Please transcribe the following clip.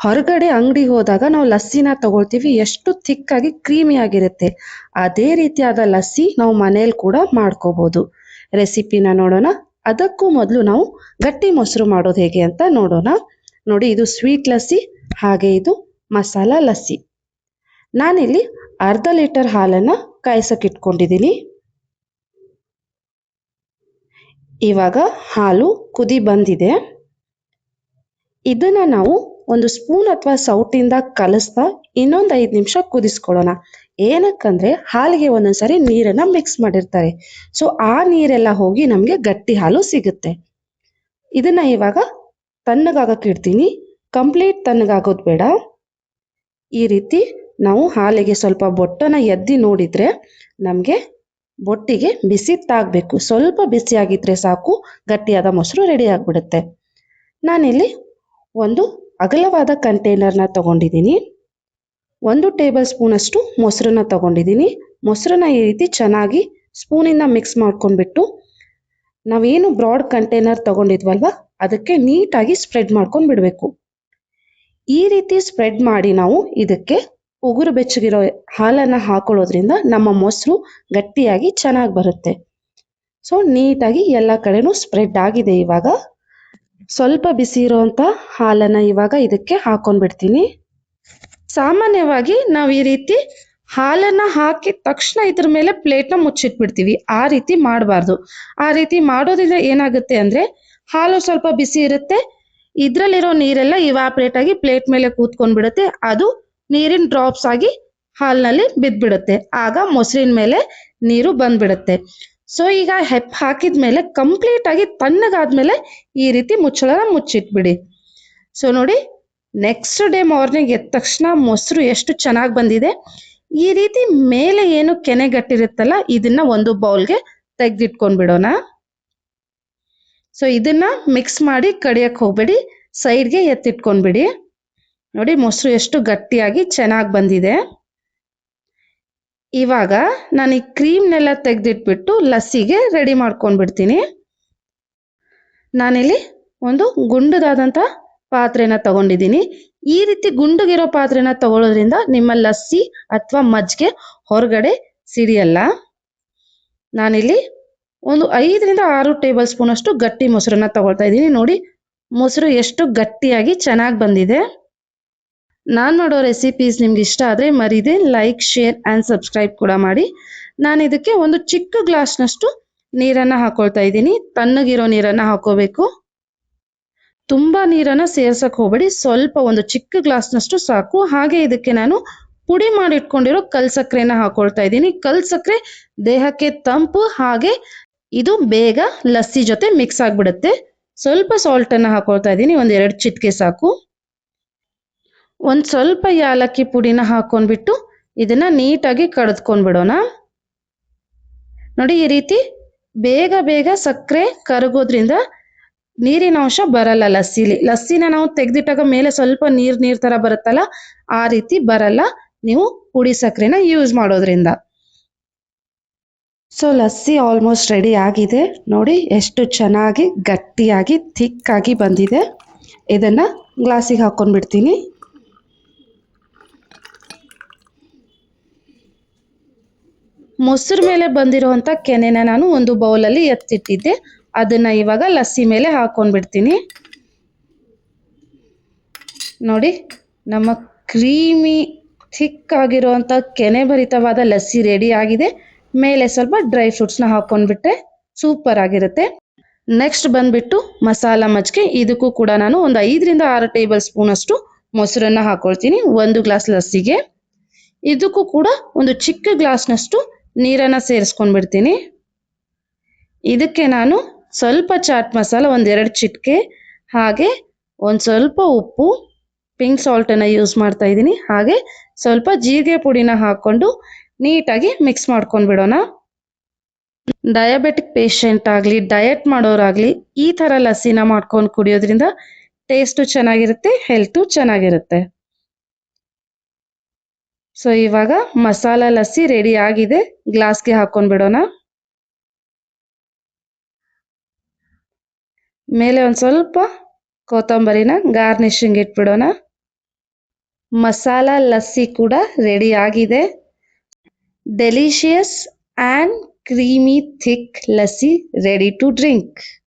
ಹೊರಗಡೆ ಅಂಗಡಿಗೆ ಹೋದಾಗ ನಾವು ಲಸ್ಸಿನ ತಗೊಳ್ತೀವಿ, ಎಷ್ಟು ಥಿಕ್ಕಾಗಿ ಕ್ರೀಮಿ ಆಗಿರುತ್ತೆ. ಅದೇ ರೀತಿಯಾದ ಲಸ್ಸಿ ನಾವು ಮನೇಲಿ ಕೂಡ ಮಾಡ್ಕೋಬೋದು. ರೆಸಿಪಿನ ನೋಡೋಣ. ಅದಕ್ಕೂ ಮೊದಲು ನಾವು ಗಟ್ಟಿ ಮೊಸರು ಮಾಡೋದು ಹೇಗೆ ಅಂತ ನೋಡೋಣ. ನೋಡಿ, ಇದು ಸ್ವೀಟ್ ಲಸ್ಸಿ, ಹಾಗೆ ಇದು ಮಸಾಲ ಲಸ್ಸಿ. ನಾನಿಲ್ಲಿ ಅರ್ಧ ಲೀಟರ್ ಹಾಲನ್ನು ಕಾಯಿಸಕ್ಕೆ ಇಟ್ಕೊಂಡಿದ್ದೀನಿ. ಇವಾಗ ಹಾಲು ಕುದಿ ಬಂದಿದೆ. ಇದನ್ನ ನಾವು ಒಂದು ಸ್ಪೂನ್ ಅಥವಾ ಸೌಟಿಂದ ಕಲಿಸ್ತಾ ಇನ್ನೊಂದು 5 ನಿಮಿಷ ಕುದಿಸ್ಕೊಳ್ಳೋಣ. ಏನಕ್ಕಂದ್ರೆ ಹಾಲಿಗೆ ಒಂದೊಂದ್ಸರಿ ನೀರನ್ನ ಮಿಕ್ಸ್ ಮಾಡಿರ್ತಾರೆ. ಸೊ ಆ ನೀರೆಲ್ಲ ಹೋಗಿ ನಮಗೆ ಗಟ್ಟಿ ಹಾಲು ಸಿಗುತ್ತೆ. ಇದನ್ನ ಇವಾಗ ತಣ್ಣಗಾಗಕ್ಕೆ ಇಡ್ತೀನಿ. ಕಂಪ್ಲೀಟ್ ತಣ್ಣಗಾಗೋದು ಬೇಡ. ಈ ರೀತಿ ನಾವು ಹಾಲಿಗೆ ಸ್ವಲ್ಪ ಬೊಟ್ಟನ ಎದ್ದಿ ನೋಡಿದ್ರೆ ನಮಗೆ ಬೊಟ್ಟಿಗೆ ಬಿಸಿ ತಾಗಬೇಕು. ಸ್ವಲ್ಪ ಬಿಸಿಯಾಗಿದ್ರೆ ಸಾಕು, ಗಟ್ಟಿಯಾದ ಮೊಸರು ರೆಡಿ ಆಗಿಬಿಡುತ್ತೆ. ನಾನಿಲ್ಲಿ ಒಂದು ಅಗಲವಾದ ಕಂಟೈನರ್ನ ತಗೊಂಡಿದ್ದೀನಿ. 1 ಟೇಬಲ್ ಸ್ಪೂನ್ ಅಷ್ಟು ಮೊಸರನ್ನ ತಗೊಂಡಿದ್ದೀನಿ. ಮೊಸರನ್ನ ಈ ರೀತಿ ಚೆನ್ನಾಗಿ ಸ್ಪೂನಿಂದ ಮಿಕ್ಸ್ ಮಾಡ್ಕೊಂಡ್ಬಿಟ್ಟು ನಾವೇನು ಬ್ರಾಡ್ ಕಂಟೈನರ್ ತಗೊಂಡಿದ್ವಲ್ವ ಅದಕ್ಕೆ ನೀಟಾಗಿ ಸ್ಪ್ರೆಡ್ ಮಾಡ್ಕೊಂಡು ಬಿಡಬೇಕು. ಈ ರೀತಿ ಸ್ಪ್ರೆಡ್ ಮಾಡಿ ನಾವು ಇದಕ್ಕೆ ಉಗುರು ಬೆಚ್ಚಗಿರೋ ಹಾಲನ್ನು ಹಾಕೊಳ್ಳೋದ್ರಿಂದ ನಮ್ಮ ಮೊಸರು ಗಟ್ಟಿಯಾಗಿ ಚೆನ್ನಾಗಿ ಬರುತ್ತೆ. ಸೊ ನೀಟಾಗಿ ಎಲ್ಲ ಕಡೆನೂ ಸ್ಪ್ರೆಡ್ ಆಗಿದೆ. ಇವಾಗ ಸ್ವಲ್ಪ ಬಿಸಿ ಇರೋಂಥ ಹಾಲನ್ನು ಇವಾಗ ಇದಕ್ಕೆ ಹಾಕೊಂಡ್ಬಿಡ್ತೀನಿ. ಸಾಮಾನ್ಯವಾಗಿ ನಾವು ಈ ರೀತಿ ಹಾಲನ್ನು ಹಾಕಿದ ತಕ್ಷಣ ಇದ್ರ ಮೇಲೆ ಪ್ಲೇಟ್ನ ಮುಚ್ಚಿಟ್ಬಿಡ್ತೀವಿ. ಆ ರೀತಿ ಮಾಡಬಾರ್ದು. ಆ ರೀತಿ ಮಾಡೋದ್ರಿಂದ ಏನಾಗುತ್ತೆ ಅಂದರೆ ಹಾಲು ಸ್ವಲ್ಪ ಬಿಸಿ ಇರುತ್ತೆ, ಇದರಲ್ಲಿರೋ ನೀರೆಲ್ಲ ಇವಾಪ್ರೇಟ್ ಆಗಿ ಪ್ಲೇಟ್ ಮೇಲೆ ಕೂತ್ಕೊಂಡ್ಬಿಡುತ್ತೆ. ಅದು ನೀರಿನ ಡ್ರಾಪ್ಸ್ ಆಗಿ ಹಾಲಿನಲ್ಲಿ ಬಿದ್ದುಬಿಡುತ್ತೆ. ಆಗ ಮೊಸರಿನ ಮೇಲೆ ನೀರು ಬಂದ್ಬಿಡುತ್ತೆ. ಸೊ ಈಗ ಹಾಕಿದ ಮೇಲೆ ಕಂಪ್ಲೀಟ್ ಆಗಿ ತಣ್ಣಗಾದ್ಮೇಲೆ ಈ ರೀತಿ ಮುಚ್ಚಳನ ಮುಚ್ಚಿಟ್ಬಿಡಿ. ಸೊ ನೋಡಿ, ನೆಕ್ಸ್ಟ್ ಡೇ ಮಾರ್ನಿಂಗ್ ಎದ್ದ ತಕ್ಷಣ ಮೊಸರು ಎಷ್ಟು ಚೆನ್ನಾಗಿ ಬಂದಿದೆ. ಈ ರೀತಿ ಮೇಲೆ ಏನು ಕೆನೆಗಟ್ಟಿರುತ್ತಲ್ಲ ಇದನ್ನ ಒಂದು ಬೌಲ್ಗೆ ತೆಗೆದಿಟ್ಕೊಂಡ್ಬಿಡೋಣ. ಸೊ ಇದನ್ನ ಮಿಕ್ಸ್ ಮಾಡಿ ಕಡಿಯಕ್ಕೆ ಹೋಗ್ಬೇಡಿ, ಸೈಡ್ಗೆ ಎತ್ತಿಟ್ಕೊಂಡ್ಬಿಡಿ. ನೋಡಿ, ಮೊಸರು ಎಷ್ಟು ಗಟ್ಟಿಯಾಗಿ ಚೆನ್ನಾಗಿ ಬಂದಿದೆ. ಇವಾಗ ನಾನು ಈ ಕ್ರೀಮ್ನೆಲ್ಲ ತೆಗೆದಿಟ್ಬಿಟ್ಟು ಲಸ್ಸಿಗೆ ರೆಡಿ ಮಾಡ್ಕೊಂಡ್ಬಿಡ್ತೀನಿ. ನಾನಿಲ್ಲಿ ಒಂದು ಗುಂಡದಾದಂಥ ಪಾತ್ರೆನ ತಗೊಂಡಿದ್ದೀನಿ. ಈ ರೀತಿ ಗುಂಡುಗಿರೋ ಪಾತ್ರೆನ ತಗೊಳ್ಳೋದ್ರಿಂದ ನಿಮ್ಮ ಲಸ್ಸಿ ಅಥವಾ ಮಜ್ಜಿಗೆ ಹೊರಗಡೆ ಸಿಡಿಯಲ್ಲ. ನಾನಿಲ್ಲಿ ಒಂದು 5ರಿಂದ 6 ಟೇಬಲ್ ಸ್ಪೂನ್ ಅಷ್ಟು ಗಟ್ಟಿ ಮೊಸರನ್ನ ತಗೊಳ್ತಾ ಇದ್ದೀನಿ. ನೋಡಿ, ಮೊಸರು ಎಷ್ಟು ಗಟ್ಟಿಯಾಗಿ ಚೆನ್ನಾಗಿ ಬಂದಿದೆ. ನಾನು ಮಾಡೋ ರೆಸಿಪೀಸ್ ನಿಮ್ಗೆ ಇಷ್ಟ ಆದರೆ ಮರೀದೆ ಲೈಕ್, ಶೇರ್ ಆ್ಯಂಡ್ ಸಬ್ಸ್ಕ್ರೈಬ್ ಕೂಡ ಮಾಡಿ. ನಾನು ಇದಕ್ಕೆ ಒಂದು ಚಿಕ್ಕ ಗ್ಲಾಸ್ನಷ್ಟು ನೀರನ್ನು ಹಾಕೊಳ್ತಾ ಇದ್ದೀನಿ. ತಣ್ಣಗಿರೋ ನೀರನ್ನು ಹಾಕೋಬೇಕು. ತುಂಬ ನೀರನ್ನು ಸೇರ್ಸಕ್ಕೆ ಹೋಗಬೇಡಿ, ಸ್ವಲ್ಪ ಒಂದು ಚಿಕ್ಕ ಗ್ಲಾಸ್ನಷ್ಟು ಸಾಕು. ಹಾಗೆ ಇದಕ್ಕೆ ನಾನು ಪುಡಿ ಮಾಡಿ ಇಟ್ಕೊಂಡಿರೋ ಕಲ್ ಸಕ್ಕರೆನ ಹಾಕೊಳ್ತಾ ಇದ್ದೀನಿ. ಕಲ್ ಸಕ್ಕರೆ ದೇಹಕ್ಕೆ ತಂಪು, ಹಾಗೆ ಇದು ಬೇಗ ಲಸ್ಸಿ ಜೊತೆ ಮಿಕ್ಸ್ ಆಗಿಬಿಡುತ್ತೆ. ಸ್ವಲ್ಪ ಸಾಲ್ಟನ್ನು ಹಾಕೊಳ್ತಾ ಇದ್ದೀನಿ, ಒಂದು 2 ಚಿಟಿಕೆ ಸಾಕು. ಒಂದು ಸ್ವಲ್ಪ ಯಾಲಕ್ಕಿ ಪುಡಿನ ಹಾಕೊಂಡ್ಬಿಟ್ಟು ಇದನ್ನ ನೀಟಾಗಿ ಕಡಿದ್ಕೊಂಡ್ಬಿಡೋಣ. ನೋಡಿ, ಈ ರೀತಿ ಬೇಗ ಬೇಗ ಸಕ್ಕರೆ ಕರಗೋದ್ರಿಂದ ನೀರಿನ ಅಂಶ ಬರಲ್ಲ ಲಸ್ಸಿಲಿ. ಲಸ್ಸಿನ ನಾವು ತೆಗೆದಿಟ್ಟಾಗ ಮೇಲೆ ಸ್ವಲ್ಪ ನೀರ್ ತರ ಬರುತ್ತಲ್ಲ, ಆ ರೀತಿ ಬರಲ್ಲ ನೀವು ಪುಡಿ ಸಕ್ಕರೆನ ಯೂಸ್ ಮಾಡೋದ್ರಿಂದ. ಸೊ ಲಸ್ಸಿ ಆಲ್ಮೋಸ್ಟ್ ರೆಡಿ ಆಗಿದೆ. ನೋಡಿ ಎಷ್ಟು ಚೆನ್ನಾಗಿ ಗಟ್ಟಿಯಾಗಿ ಥಿಕ್ಕಾಗಿ ಬಂದಿದೆ. ಇದನ್ನ ಗ್ಲಾಸಿಗೆ ಹಾಕೊಂಡ್ಬಿಡ್ತೀನಿ. ಮೊಸರು ಮೇಲೆ ಬಂದಿರುವಂಥ ಕೆನೆನ ನಾನು ಒಂದು ಬೌಲಲ್ಲಿ ಎತ್ತಿಟ್ಟಿದ್ದೆ, ಅದನ್ನ ಇವಾಗ ಲಸ್ಸಿ ಮೇಲೆ ಹಾಕೊಂಡ್ಬಿಡ್ತೀನಿ. ನೋಡಿ, ನಮ್ಮ ಕ್ರೀಮಿ ಥಿಕ್ ಆಗಿರುವಂಥ ಕೆನೆ ಭರಿತವಾದ ಲಸ್ಸಿ ರೆಡಿ ಆಗಿದೆ. ಮೇಲೆ ಸ್ವಲ್ಪ ಡ್ರೈ ಫ್ರೂಟ್ಸ್ನ ಹಾಕೊಂಡ್ಬಿಟ್ಟೆ ಸೂಪರ್ ಆಗಿರುತ್ತೆ. ನೆಕ್ಸ್ಟ್ ಬಂದ್ಬಿಟ್ಟು ಮಸಾಲ ಮಜ್ಜಿಗೆ. ಇದಕ್ಕೂ ಕೂಡ ನಾನು ಒಂದು 5ರಿಂದ 6 ಟೇಬಲ್ ಸ್ಪೂನ್ ಅಷ್ಟು ಮೊಸರನ್ನ ಹಾಕೊಳ್ತೀನಿ 1 ಗ್ಲಾಸ್ ಲಸ್ಸಿಗೆ. ಇದಕ್ಕೂ ಕೂಡ ಒಂದು ಚಿಕ್ಕ ಗ್ಲಾಸ್ನಷ್ಟು ನೀರನ್ನು ಸೇರಿಸ್ಕೊಂಡ್ಬಿಡ್ತೀನಿ. ಇದಕ್ಕೆ ನಾನು ಸ್ವಲ್ಪ ಚಾಟ್ ಮಸಾಲ, 1-2 ಚಿಟಿಕೆ, ಹಾಗೆ ಒಂದು ಸ್ವಲ್ಪ ಉಪ್ಪು, ಪಿಂಕ್ ಸಾಲ್ಟನ್ನು ಯೂಸ್ ಮಾಡ್ತಾ ಇದ್ದೀನಿ. ಹಾಗೆ ಸ್ವಲ್ಪ ಜೀರಿಗೆ ಪುಡಿನ ಹಾಕ್ಕೊಂಡು ನೀಟಾಗಿ ಮಿಕ್ಸ್ ಮಾಡ್ಕೊಂಡ್ಬಿಡೋಣ. ಡಯಾಬೆಟಿಕ್ ಪೇಷಂಟ್ ಆಗಲಿ, ಡಯಟ್ ಮಾಡೋರಾಗಲಿ ಈ ಥರ ಲಸ್ಸಿನ ಮಾಡ್ಕೊಂಡು ಕುಡಿಯೋದ್ರಿಂದ ಟೇಸ್ಟು ಚೆನ್ನಾಗಿರುತ್ತೆ, ಹೆಲ್ತು ಚೆನ್ನಾಗಿರುತ್ತೆ. ಸೊ ಇವಾಗ ಮಸಾಲ ಲಸ್ಸಿ ರೆಡಿ ಆಗಿದೆ. ಗ್ಲಾಸ್ಗೆ ಹಾಕೊಂಡ್ಬಿಡೋಣ. ಮೇಲೆ ಒಂದು ಸ್ವಲ್ಪ ಕೊತ್ತಂಬರಿನ ಗಾರ್ನಿಶಿಂಗ್ ಇಟ್ಬಿಡೋಣ. ಮಸಾಲ ಲಸ್ಸಿ ಕೂಡ ರೆಡಿ ಆಗಿದೆ. Delicious and creamy thick lassi ready to drink.